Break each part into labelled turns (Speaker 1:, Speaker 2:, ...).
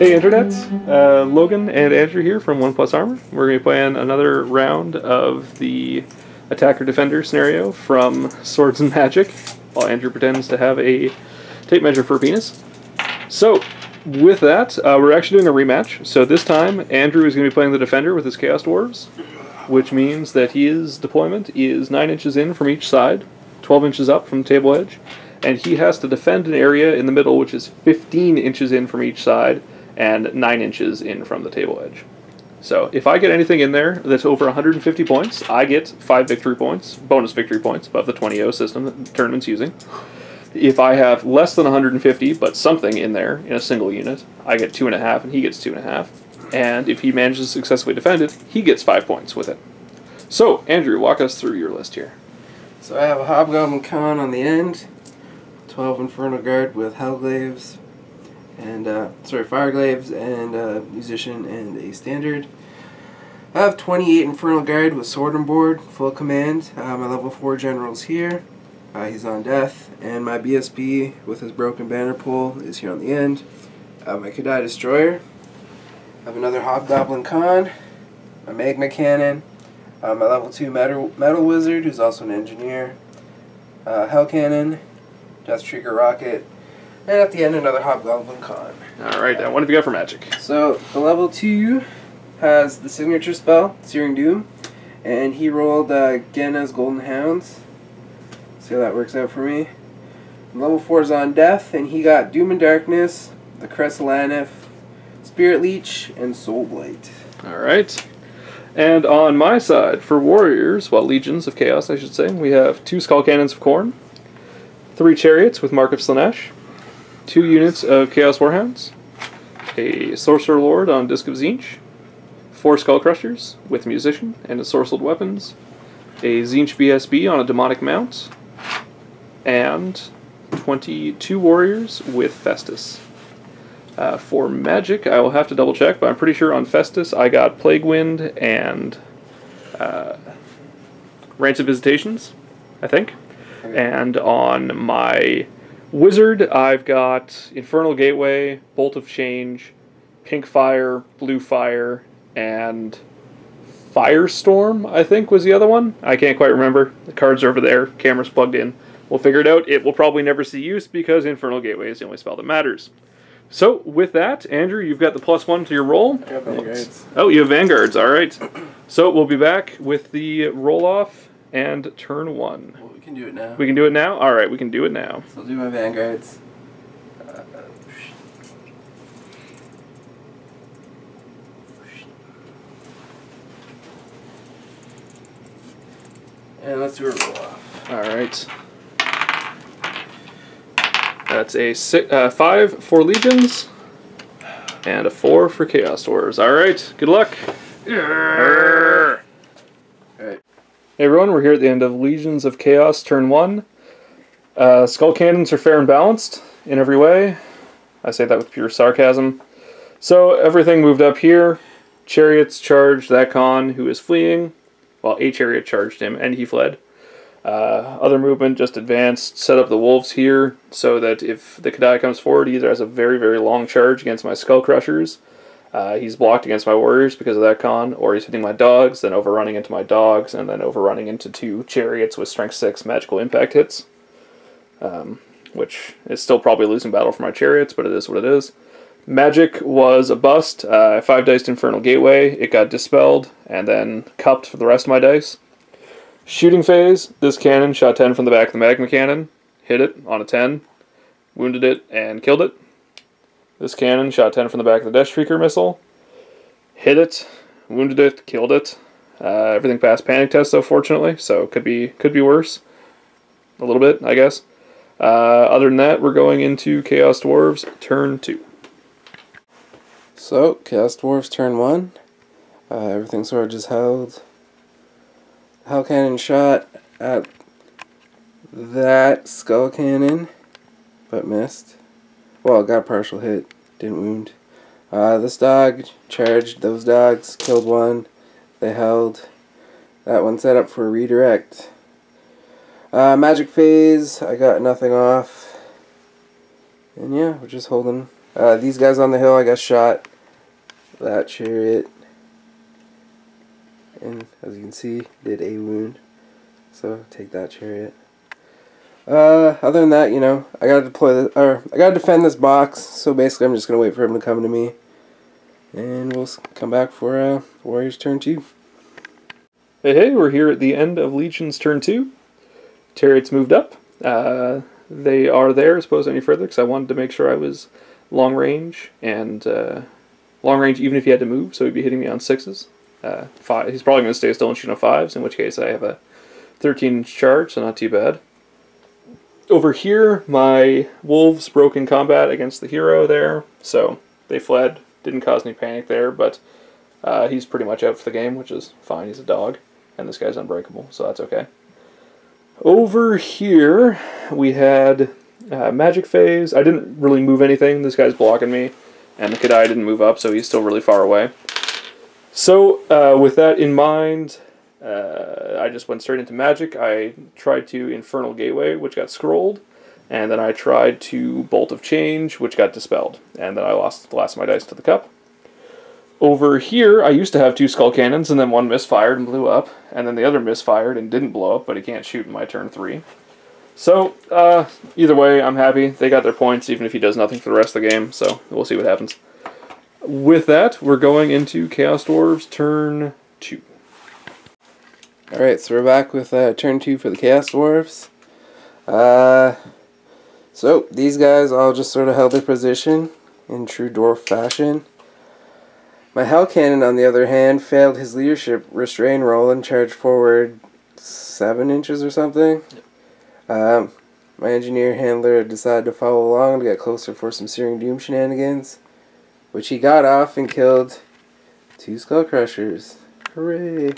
Speaker 1: Hey internets, Logan and Andrew here from OnePlus Armor. We're going to be playing another round of the attacker-defender scenario from Swords and Magic, while Andrew pretends to have a tape measure for a penis. So, with that, we're actually doing a rematch. So this time, Andrew is going to be playing the defender with his Chaos Dwarves, which means that his deployment is 9 inches in from each side, 12 inches up from the table edge, and he has to defend an area in the middle which is 15 inches in from each side, and 9 inches in from the table edge. So if I get anything in there that's over 150 points, I get 5 victory points, bonus victory points above the 20-0 system that the tournament's using. If I have less than 150, but something in there in a single unit, I get 2.5 and he gets 2.5. And if he manages to successfully defend it, he gets 5 points with it. So, Andrew, walk us through your list here.
Speaker 2: So I have a Hobgoblin Con on the end, 12 Infernal Guard with Hellglaives, and Fireglaves, and a Musician and a Standard. I have 28 Infernal Guard with Sword and Board, full command. My level 4 general's here. He's on death, and my BSB with his broken banner pole is here on the end. My Kadai Destroyer. I have another Hobgoblin Con, my Magma Cannon, my level 2 Metal Wizard, who's also an engineer, Hell Cannon, Death Trigger Rocket, and at the end another Hobgoblin Con.
Speaker 1: Alright, now what have you got for magic?
Speaker 2: So the level 2 has the signature spell, Searing Doom, and he rolled Genna's Golden Hounds. See how that works out for me. Level 4 is on Death, and he got Doom and Darkness, the Cresselanif, Spirit Leech, and Soul Blight.
Speaker 1: Alright. And on my side, for Warriors, well, Legions of Chaos, I should say, we have 2 Skull Cannons of Khorne, 3 Chariots with Mark of Slaanesh, 2 units of Chaos Warhounds, a Sorcerer Lord on Disc of Tzeentch, 4 Skull Crushers with Musician and Ensorcelled Weapons, a Tzeentch BSB on a Demonic Mount, and 22 Warriors with Festus. For Magic, I will have to double check, but I'm pretty sure on Festus I got Plague Wind and Rancid Visitations, I think. And on my Wizard, I've got Infernal Gateway, Bolt of Change, Pink Fire, Blue Fire, and Firestorm, I think was the other one. I can't quite remember. The cards are over there, camera's plugged in. We'll figure it out. It will probably never see use because Infernal Gateway is the only spell that matters. So, with that, Andrew, you've got the +1 to your roll.
Speaker 2: I got Vanguards.
Speaker 1: Oh, you have Vanguards, alright. So, we'll be back with the roll-off and turn 1.
Speaker 2: Well, we can do it now.
Speaker 1: We can do it now? Alright, we can do it now.
Speaker 2: So I'll do my Vanguards. And let's do a roll-off.
Speaker 1: Alright. That's a 5 for Legions, and a 4 for Chaos Dwarves. Alright, good luck.
Speaker 2: Alright.
Speaker 1: Hey everyone, we're here at the end of Legions of Chaos, turn 1. Skull Cannons are fair and balanced in every way. I say that with pure sarcasm. So everything moved up here. Chariots charged that con who is fleeing. Well, a chariot charged him, and he fled. Other movement just advanced, set up the wolves here, so that if the Kadai comes forward, he either has a very, very long charge against my Skull Crushers, he's blocked against my Warriors because of that con, or he's hitting my dogs, then overrunning into my dogs, and then overrunning into 2 Chariots with Strength 6 magical impact hits, which is still probably a losing battle for my Chariots, but it is what it is. Magic was a bust. I 5-diced Infernal Gateway, it got dispelled, and then cupped for the rest of my dice. Shooting phase, this cannon shot 10 from the back of the Magma Cannon, hit it on a 10, wounded it, and killed it. This cannon shot 10 from the back of the Death Shrieker missile, hit it, wounded it, killed it. Everything passed panic test though, fortunately, so could be worse. A little bit, I guess. Other than that, we're going into Chaos Dwarves, turn 2.
Speaker 2: So, Chaos Dwarves turn 1. Everything sort of just held. Hell Cannon shot at that Skull Cannon, but missed. Well, got a partial hit, didn't wound. This dog charged those dogs, killed one, they held. That one set up for a redirect. Magic phase, I got nothing off. And yeah, we're just holding These guys on the hill, I got shot. That chariot, and as you can see, did a wound. So take that chariot. Other than that, you know, I gotta I gotta defend this box. So basically, I'm just gonna wait for him to come to me, and we'll come back for Warriors turn 2.
Speaker 1: Hey, we're here at the end of Legion's turn 2. Chariots moved up. They are there as opposed to any further because I wanted to make sure I was long range and long range even if he had to move, so he'd be hitting me on 6s. 5. He's probably going to stay still and shoot on 5s, in which case I have a 13-inch charge, so not too bad. Over here, my wolves broke in combat against the hero there, so they fled. Didn't cause any panic there, but he's pretty much out for the game, which is fine. He's a dog, and this guy's unbreakable, so that's okay. Over here, we had magic phase. I didn't really move anything. This guy's blocking me, and the Kadai didn't move up, so he's still really far away. So, with that in mind, I just went straight into magic. I tried to Infernal Gateway, which got scrolled, and then I tried to Bolt of Change, which got dispelled, and then I lost the last of my dice to the cup. Over here, I used to have 2 skull cannons, and then one misfired and blew up, and then the other misfired and didn't blow up, but he can't shoot in my turn 3. So, either way, I'm happy. They got their points, even if he does nothing for the rest of the game, so we'll see what happens. With that, we're going into Chaos Dwarves turn 2.
Speaker 2: Alright, so we're back with turn 2 for the Chaos Dwarves. So, these guys all just sort of held their position in true dwarf fashion. My Hell Cannon, on the other hand, failed his leadership restrain roll and charged forward 7 inches or something. My Engineer Handler decided to follow along to get closer for some Searing Doom shenanigans, which he got off and killed 2 Skull Crushers. Hooray!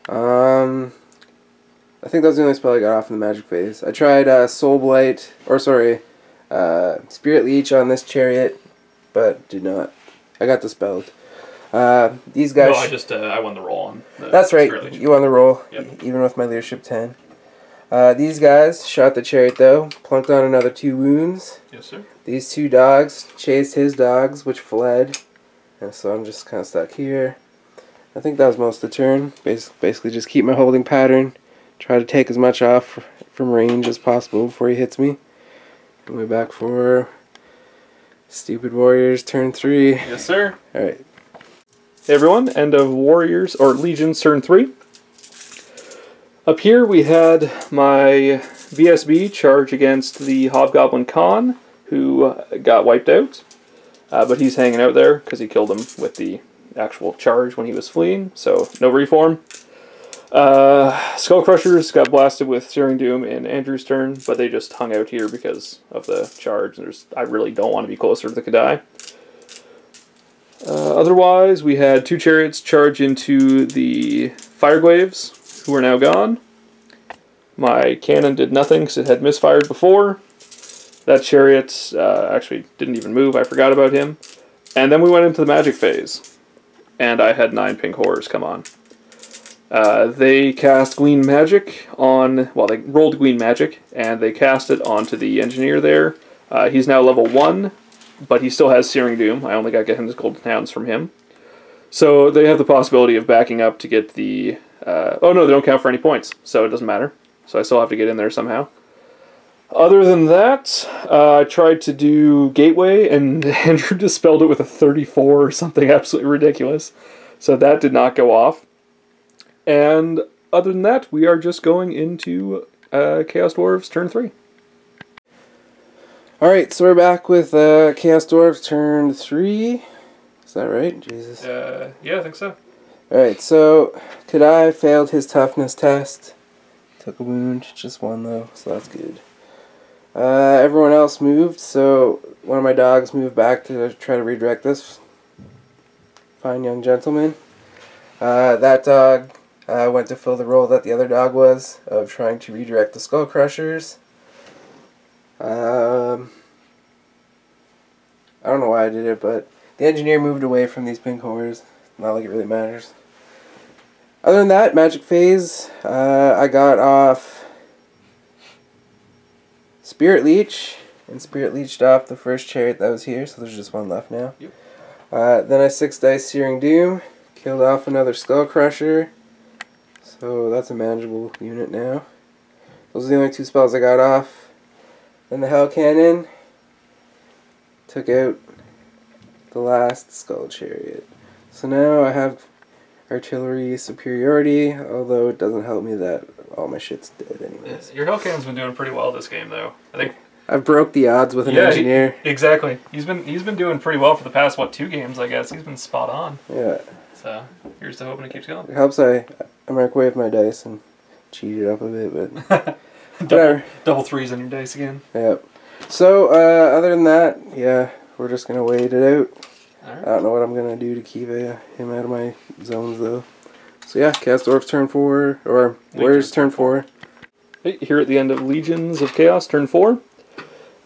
Speaker 2: I think that was the only spell I got off in the magic phase. I tried Soul Blight, or sorry, Spirit Leech on this chariot, but did not. I got dispelled. These guys...
Speaker 1: No, I won the roll on the
Speaker 2: That's right, you won the roll,
Speaker 1: yep.
Speaker 2: Even with my leadership 10. These guys shot the chariot though, plunked on another 2 wounds.
Speaker 1: Yes, sir.
Speaker 2: These 2 dogs chased his dogs, which fled. And so I'm just kind of stuck here. I think that was most of the turn. Basically just keep my holding pattern. Try to take as much off from range as possible before he hits me. And we're back for Stupid Warriors turn 3.
Speaker 1: Yes, sir.
Speaker 2: Alright.
Speaker 1: Hey everyone, end of Warriors, or Legion's turn 3. Up here we had my VSB charge against the Hobgoblin Khan, who got wiped out. But he's hanging out there because he killed him with the actual charge when he was fleeing, so no reform. Skull Crushers got blasted with Searing Doom in Andrew's turn, but they just hung out here because of the charge. I really don't want to be closer to the Kadai. Otherwise, we had 2 chariots charge into the Fireglaves, who are now gone. My cannon did nothing because it had misfired before. That chariot actually didn't even move. I forgot about him. And then we went into the magic phase. And I had 9 pink horrors come on. They cast Glean Magic on... Well, they rolled Glean Magic, and they cast it onto the engineer there. He's now level 1, but he still has Searing Doom. I only got his Golden Hounds from him. So they have the possibility of backing up to get the... oh no, they don't count for any points, so it doesn't matter. So I still have to get in there somehow. Other than that, I tried to do Gateway, and Andrew dispelled it with a 34 or something absolutely ridiculous. So that did not go off. And other than that, we are just going into Chaos Dwarves turn 3.
Speaker 2: Alright, so we're back with Chaos Dwarves turn 3. Is that right? Jesus.
Speaker 1: Yeah, I think so.
Speaker 2: Alright, so Kadai failed his toughness test. Took a wound, just 1 though, so that's good. Everyone else moved, so one of my dogs moved back to try to redirect this fine young gentleman. That dog went to fill the role that the other dog was, of trying to redirect the Skull Crushers. I don't know why I did it, but the engineer moved away from these pink horrors. Not like it really matters. Other than that, magic phase, I got off Spirit Leech and Spirit Leeched off the first chariot that was here, so there's just one left now.
Speaker 1: Yep.
Speaker 2: Then I 6 dice Searing Doom, killed off another Skull Crusher, so that's a manageable unit now. Those are the only 2 spells I got off. Then the Hell Cannon took out the last Skull Chariot. So now I have artillery superiority, although it doesn't help me that all my shit's dead anyways.
Speaker 1: Your Hell Cannon's been doing pretty well this game, though. I think
Speaker 2: I've broke the odds with an engineer.
Speaker 1: Exactly. He's been doing pretty well for the past 2 games, I guess. He's been spot on.
Speaker 2: Yeah.
Speaker 1: So here's to hoping it keeps going.
Speaker 2: It helps I microwave my dice and cheat it up a bit, but
Speaker 1: double 3s on your dice again.
Speaker 2: Yep. So other than that, yeah, we're just gonna wait it out.
Speaker 1: All right.
Speaker 2: I don't know what I'm gonna do to keep him out of my zones though. So yeah, cast Dwarfs turn 4, or Warriors turn 4.
Speaker 1: Hey, here at the end of Legions of Chaos, turn 4.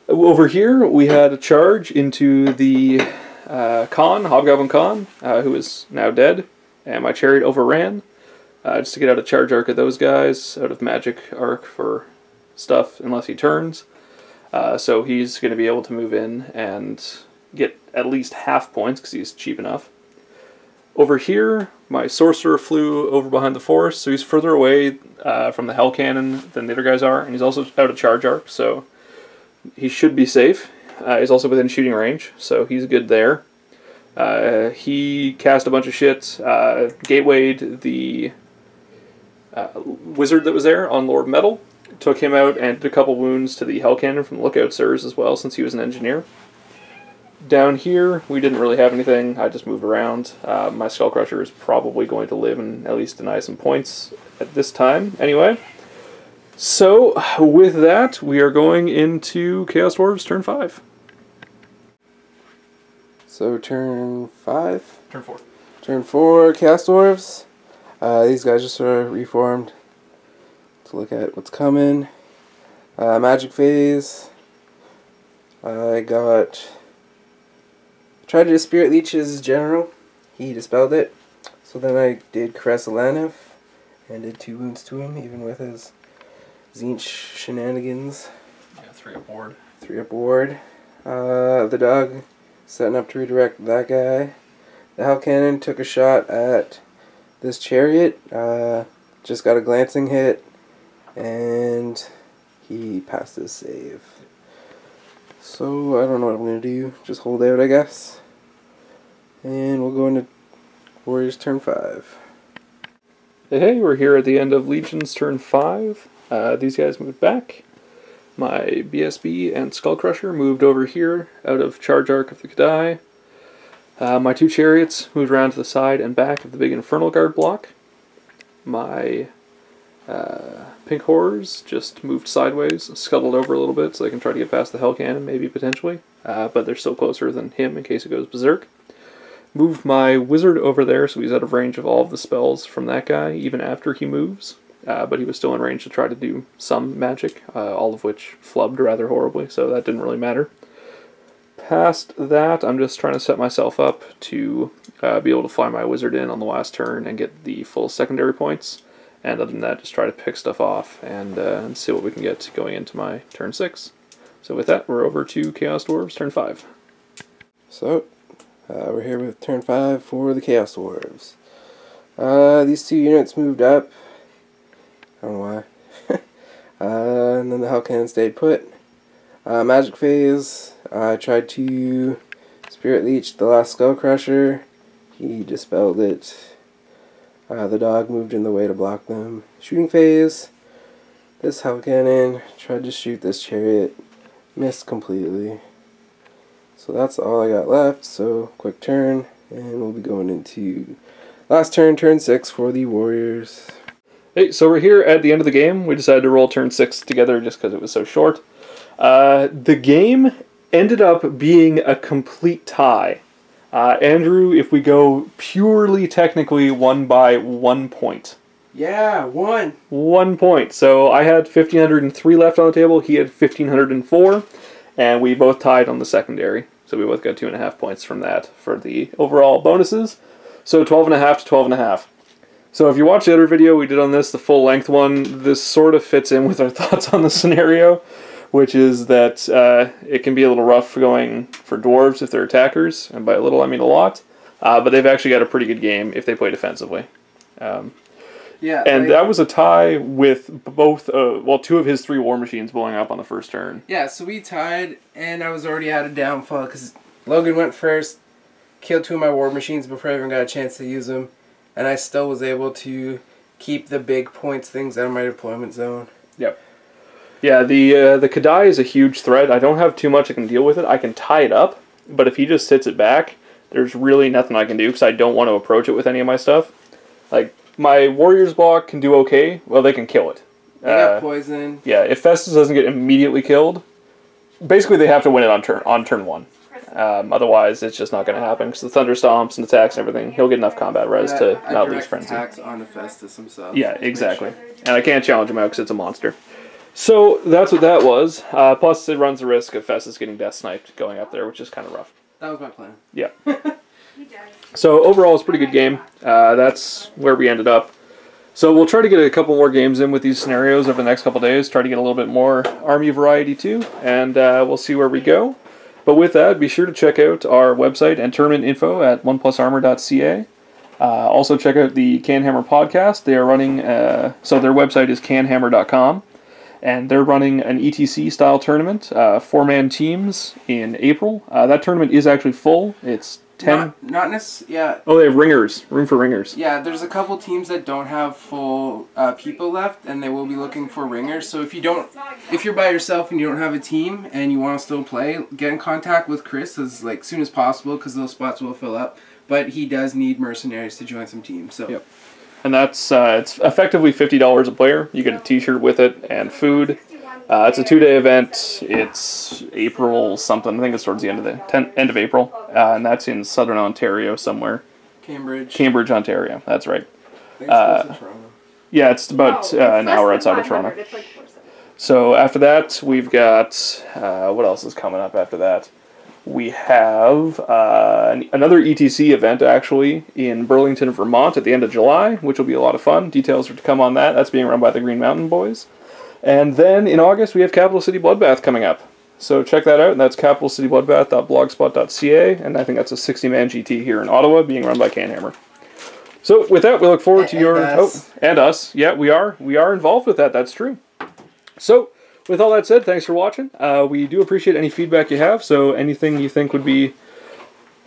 Speaker 1: Over here, we had a charge into the Hobgoblin Khan, who is now dead, and my chariot overran, just to get out of charge arc of those guys, out of magic arc for stuff, unless he turns. So he's going to be able to move in and get at least half points, because he's cheap enough. Over here, my sorcerer flew over behind the forest, so he's further away from the Hell Cannon than the other guys are, and he's also out of charge arc, so he should be safe. He's also within shooting range, so he's good there. He cast a bunch of shit, gatewayed the wizard that was there on Lord Metal, took him out and did a couple wounds to the Hell Cannon from the Lookout Sirs as well, since he was an engineer. Down here, we didn't really have anything. I just moved around. My Skull Crusher is probably going to live and at least deny some points at this time, anyway. So, with that, we are going into Chaos Dwarves turn 5.
Speaker 2: So turn 5?
Speaker 1: Turn 4.
Speaker 2: Turn 4, Chaos Dwarves. These guys just sort of reformed to look at what's coming. Magic Phase. I tried to Spirit Leech his general. He dispelled it. So then I did Caress Alanif and did 2 wounds to him, even with his Zinch shenanigans.
Speaker 1: Yeah, 3 aboard.
Speaker 2: 3 aboard. The dog setting up to redirect that guy. The Hell Cannon took a shot at this chariot. Just got a glancing hit, and he passed his save. So I don't know what I'm gonna do. Just hold out, I guess. And we'll go into Warriors turn 5.
Speaker 1: Hey, we're here at the end of Legions turn 5. These guys moved back. My BSB and Skull Crusher moved over here out of charge arc of the Kadai. My 2 chariots moved around to the side and back of the big Infernal Guard block. My pink horrors just moved sideways, scuttled over a little bit so they can try to get past the Hell Cannon, maybe potentially. But they're still closer than him in case it goes berserk. Moved my wizard over there so he's out of range of all of the spells from that guy, even after he moves. But he was still in range to try to do some magic, all of which flubbed rather horribly, so that didn't really matter. Past that, I'm just trying to set myself up to be able to fly my wizard in on the last turn and get the full secondary points. And other than that, just try to pick stuff off and see what we can get going into my turn 6. So with that, we're over to Chaos Dwarves turn 5.
Speaker 2: So, we're here with turn 5 for the Chaos Dwarves. These 2 units moved up. I don't know why. And then the Hell Cannon stayed put. Magic Phase, I tried to Spirit Leech the last Skull Crusher. He dispelled it. The dog moved in the way to block them. Shooting Phase, this Hell Cannon tried to shoot this chariot. Missed completely. So that's all I got left. So quick turn, and we'll be going into last turn, turn 6 for the Warriors.
Speaker 1: Hey, so we're here at the end of the game. We decided to roll turn 6 together just because it was so short. The game ended up being a complete tie. Andrew, if we go purely technically, won by 1 point.
Speaker 2: Yeah, 1.
Speaker 1: 1 point. So I had 1,503 left on the table. He had 1,504. And we both tied on the secondary. So we both got 2.5 points from that for the overall bonuses. So 12.5 to 12.5. So if you watch the other video we did on this, the full length one, this sort of fits in with our thoughts on the scenario. which is that it can be a little rough going for dwarves if they're attackers, and by a little I mean a lot. But they've actually got a pretty good game if they play defensively.
Speaker 2: Yeah,
Speaker 1: and that was a tie with both, two of his 3 war machines blowing up on the first turn.
Speaker 2: Yeah, so we tied, and I was already at a downfall because Logan went first, killed 2 of my war machines before I even got a chance to use them, and I still was able to keep the big points things out of my deployment zone.
Speaker 1: Yep. Yeah, the Kadai is a huge threat. I don't have too much I can deal with it. I can tie it up, but if he just sits it back, there's really nothing I can do because I don't want to approach it with any of my stuff. Like, my Warriors block can do okay. Well, they can kill it.
Speaker 2: They got poison.
Speaker 1: Yeah, if Festus doesn't get immediately killed, basically they have to win it on turn 1. Otherwise, it's just not going to happen because the Thunder Stomps and attacks and everything, he'll get enough combat res to not lose Frenzy.
Speaker 2: Attacks on the Festus himself.
Speaker 1: Yeah, exactly. And I can't challenge him out because it's a monster. So that's what that was. Plus, it runs the risk of Festus getting death sniped going up there, which is kind of rough.
Speaker 2: That was my plan.
Speaker 1: Yeah. So overall, it's a pretty good game. That's where we ended up. So we'll try to get a couple more games in with these scenarios over the next couple days. Try to get a little bit more army variety too, and we'll see where we go. But with that, be sure to check out our website and tournament info at oneplusarmor.ca. Also check out the Canhammer podcast. They are running, so their website is canhammer.com. And they're running an ETC-style tournament, 4-man teams in April. That tournament is actually full. It's 10...
Speaker 2: Not necessarily, yeah.
Speaker 1: Oh, they have ringers. Room for ringers.
Speaker 2: Yeah, there's a couple teams that don't have full people left, and they will be looking for ringers. So if you're by yourself and you don't have a team and you want to still play, get in contact with Chris as soon as possible because those spots will fill up. But he does need mercenaries to join some teams. So.
Speaker 1: Yep. And that's it's effectively $50 a player. You get a T-shirt with it and food. It's a 2-day event. It's April something. I think it's towards the end of April, and that's in Southern Ontario somewhere. Cambridge, Ontario. That's right. Yeah, it's about an hour outside of Toronto. So after that, we've got what else is coming up after that? We have another ETC event, actually, in Burlington, Vermont at the end of July, which will be a lot of fun. Details are to come on that. That's being run by the Green Mountain Boys. And then in August, we have Capital City Bloodbath coming up. So check that out, and that's capitalcitybloodbath.blogspot.ca, and I think that's a 60-man GT here in Ottawa, being run by Canhammer. So with that, we look forward to your... and us. Yeah, we are involved with that. That's true. So... with all that said, thanks for watching. We do appreciate any feedback you have, so anything you think would be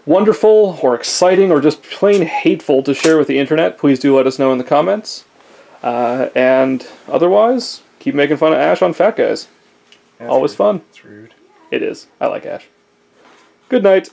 Speaker 1: wonderful or exciting or just plain hateful to share with the internet, please do let us know in the comments. And otherwise, keep making fun of Ash on Fat Guys. Always fun.
Speaker 2: It's rude.
Speaker 1: It is. I like Ash. Good night.